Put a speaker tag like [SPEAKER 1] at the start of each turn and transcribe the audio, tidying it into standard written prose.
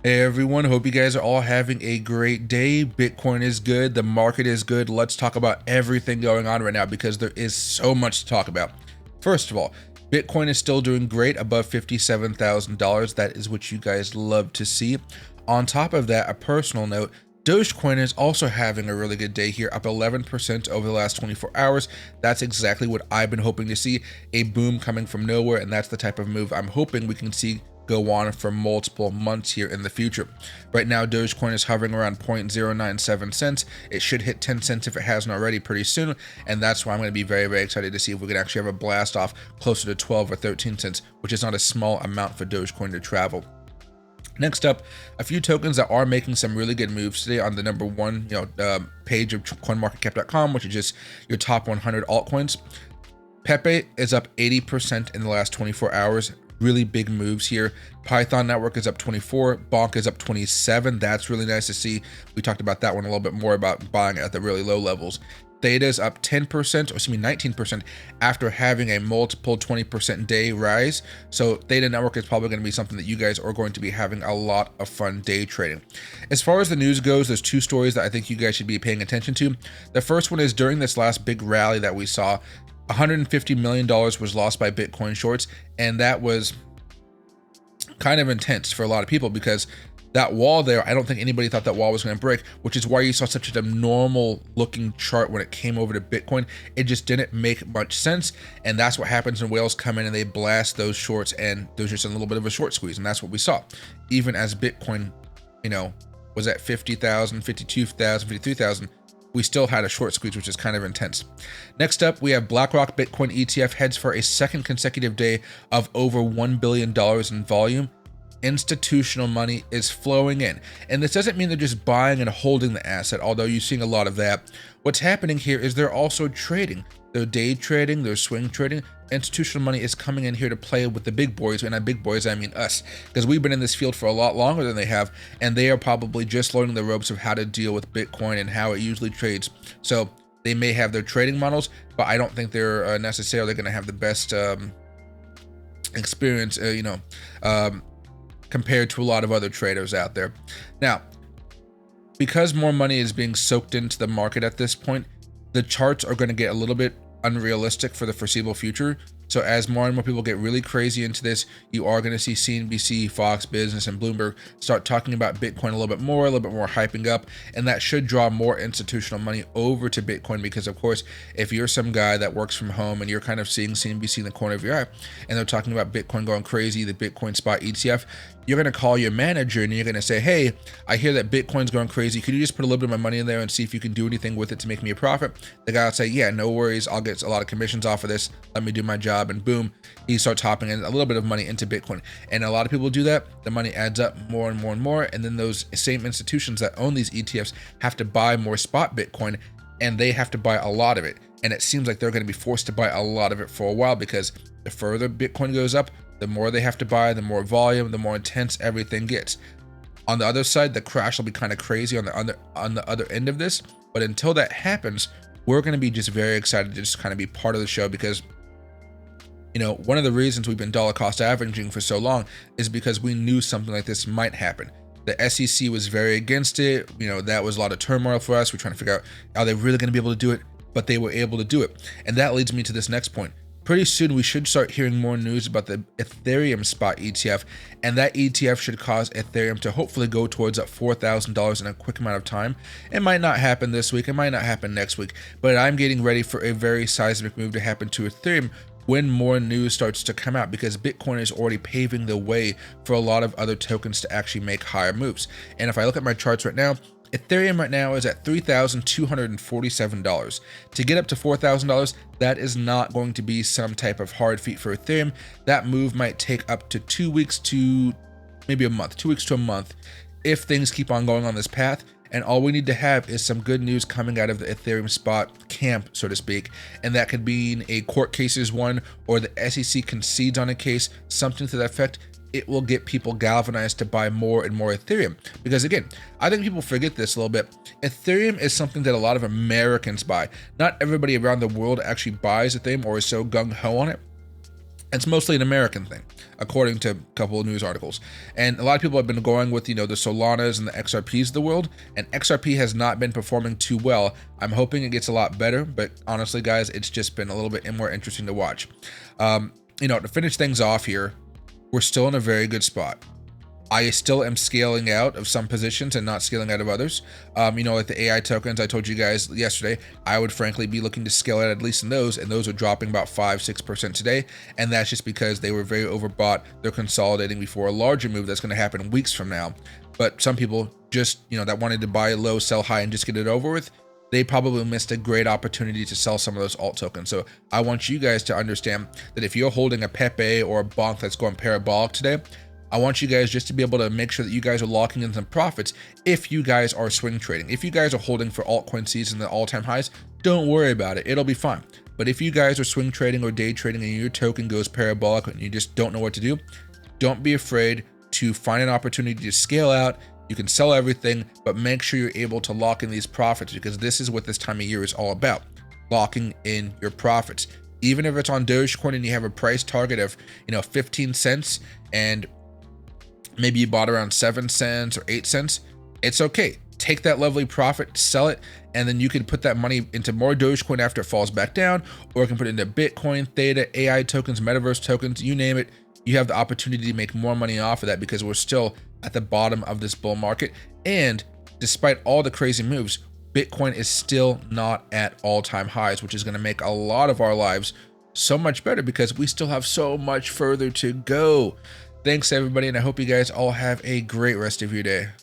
[SPEAKER 1] Hey everyone, hope you guys are all having a great day. Bitcoin is good, the market is good. Let's talk about everything going on right now because there is so much to talk about. First of all, Bitcoin is still doing great, above $57,000. That is what you guys love to see. On top of that, a personal note, Dogecoin is also having a really good day here, up 11% over the last 24 hours. That's exactly what I've been hoping to see, a boom coming from nowhere, and that's the type of move I'm hoping we can see go on for multiple months here in the future. Right now, Dogecoin is hovering around 0.097 cents. It should hit 10 cents if it hasn't already pretty soon, and that's why I'm going to be very, very excited to see if we can actually have a blast off closer to 12 or 13 cents, which is not a small amount for Dogecoin to travel. Next up, a few tokens that are making some really good moves today on the number one page of coinmarketcap.com, which is just your top 100 altcoins. Pepe is up 80% in the last 24 hours. Really big moves here. Python Network is up 24, Bonk is up 27. That's really nice to see. We talked about that one a little bit more about buying at the really low levels. Theta is up 10%, or excuse me, 19% after having a multiple 20% day rise. So Theta Network is probably going to be something that you guys are going to be having a lot of fun day trading. As far as the news goes, there's two stories that I think you guys should be paying attention to. The first one is during this last big rally that we saw, $150 million was lost by Bitcoin shorts, and that was kind of intense for a lot of people because that wall there, I don't think anybody thought that wall was going to break, which is why you saw such an abnormal looking chart when it came over to Bitcoin. It just didn't make much sense, and that's what happens when whales come in and they blast those shorts, and there's just a little bit of a short squeeze, and that's what we saw. Even as Bitcoin, was at 50,000, 52,000, 53,000, we still had a short squeeze, which is kind of intense. Next up, we have Blackrock Bitcoin ETF heads for a second consecutive day of over $1 billion in volume. Institutional money is flowing in, and this doesn't mean they're just buying and holding the asset, although you're seeing a lot of that. What's happening here is they're also trading. They're day trading, they're swing trading. Institutional money is coming in here to play with the big boys, and by big boys I mean us, because we've been in this field for a lot longer than they have, and they are probably just learning the ropes of how to deal with Bitcoin and how it usually trades. So they may have their trading models, but I don't think they're necessarily going to have the best experience, compared to a lot of other traders out there. Now, because more money is being soaked into the market at this point, the charts are going to get a little bit unrealistic for the foreseeable future. So as more and more people get really crazy into this, you are going to see CNBC, Fox Business, and Bloomberg start talking about Bitcoin a little bit more hyping up, and that should draw more institutional money over to Bitcoin because, of course, if you're some guy that works from home and you're kind of seeing CNBC in the corner of your eye, and they're talking about Bitcoin going crazy, the Bitcoin spot ETF, you're going to call your manager and you're going to say, hey, I hear that Bitcoin's going crazy. Could you just put a little bit of my money in there and see if you can do anything with it to make me a profit? The guy will say, yeah, no worries. I'll get a lot of commissions off of this. Let me do my job. And boom, he starts hopping in a little bit of money into Bitcoin. And a lot of people do that. The money adds up more and more and more. And then those same institutions that own these ETFs have to buy more spot Bitcoin, and they have to buy a lot of it. And it seems like they're going to be forced to buy a lot of it for a while, because the further Bitcoin goes up, the more they have to buy, the more volume, the more intense everything gets. On the other side, the crash will be kind of crazy on the other end of this. But until that happens, we're going to be just very excited to just kind of be part of the show, because one of the reasons we've been dollar cost averaging for so long is because we knew something like this might happen. The SEC was very against it. That was a lot of turmoil for us. We're trying to figure out, are they really going to be able to do it? But they were able to do it. And that leads me to this next point. Pretty soon we should start hearing more news about the Ethereum spot ETF, and that ETF should cause Ethereum to hopefully go towards that $4,000 in a quick amount of time. It might not happen this week, it might not happen next week, but I'm getting ready for a very seismic move to happen to Ethereum when more news starts to come out, because Bitcoin is already paving the way for a lot of other tokens to actually make higher moves. And if I look at my charts right now, Ethereum right now is at $3,247. To get up to $4,000, that is not going to be some type of hard feat for Ethereum. That move might take up to 2 weeks to maybe a month, 2 weeks to a month, if things keep on going on this path. And all we need to have is some good news coming out of the Ethereum spot camp, so to speak. And that could be a court case is won, or the SEC concedes on a case, something to that effect. It will get people galvanized to buy more and more Ethereum. Because again, I think people forget this a little bit. Ethereum is something that a lot of Americans buy. Not everybody around the world actually buys Ethereum or is so gung-ho on it. It's mostly an American thing, according to a couple of news articles. And a lot of people have been going with, the Solanas and the XRPs of the world, and XRP has not been performing too well. I'm hoping it gets a lot better, but honestly, guys, it's just been a little bit more interesting to watch. To finish things off here, we're still in a very good spot. I still am scaling out of some positions and not scaling out of others. Like the AI tokens I told you guys yesterday, I would frankly be looking to scale out at least in those, and those are dropping about 5-6% today. And that's just because they were very overbought. They're consolidating before a larger move that's going to happen weeks from now. But some people just, that wanted to buy low, sell high, and just get it over with, they probably missed a great opportunity to sell some of those alt tokens. So I want you guys to understand that if you're holding a Pepe or a Bonk that's going parabolic today, I want you guys just to be able to make sure that you guys are locking in some profits if you guys are swing trading. If you guys are holding for altcoin season at all-time highs, don't worry about it. It'll be fine. But if you guys are swing trading or day trading and your token goes parabolic and you just don't know what to do, don't be afraid to find an opportunity to scale out. You can sell everything, but make sure you're able to lock in these profits, because this is what this time of year is all about, locking in your profits. Even if it's on Dogecoin and you have a price target of 15 cents and maybe you bought around 7 cents or 8 cents, it's okay. Take that lovely profit, sell it, and then you can put that money into more Dogecoin after it falls back down, or you can put it into Bitcoin, Theta, AI tokens, metaverse tokens, you name it. You have the opportunity to make more money off of that, because we're still at the bottom of this bull market. And despite all the crazy moves, Bitcoin is still not at all-time highs, which is going to make a lot of our lives so much better, because we still have so much further to go. Thanks everybody, and I hope you guys all have a great rest of your day.